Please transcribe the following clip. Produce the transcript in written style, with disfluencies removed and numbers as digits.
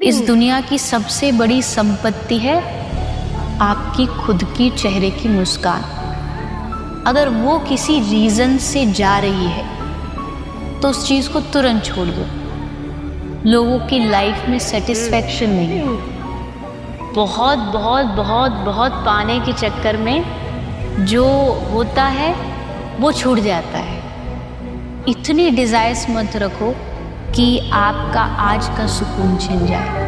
इस दुनिया की सबसे बड़ी संपत्ति है आपकी खुद की चेहरे की मुस्कान। अगर वो किसी रीज़न से जा रही है तो उस चीज़ को तुरंत छोड़ दो। लोगों की लाइफ में सेटिस्फैक्शन नहीं है। बहुत बहुत बहुत बहुत पाने के चक्कर में जो होता है वो छूट जाता है। इतनी डिज़ायर्स मत रखो कि आपका आज का सुकून छिन जाए।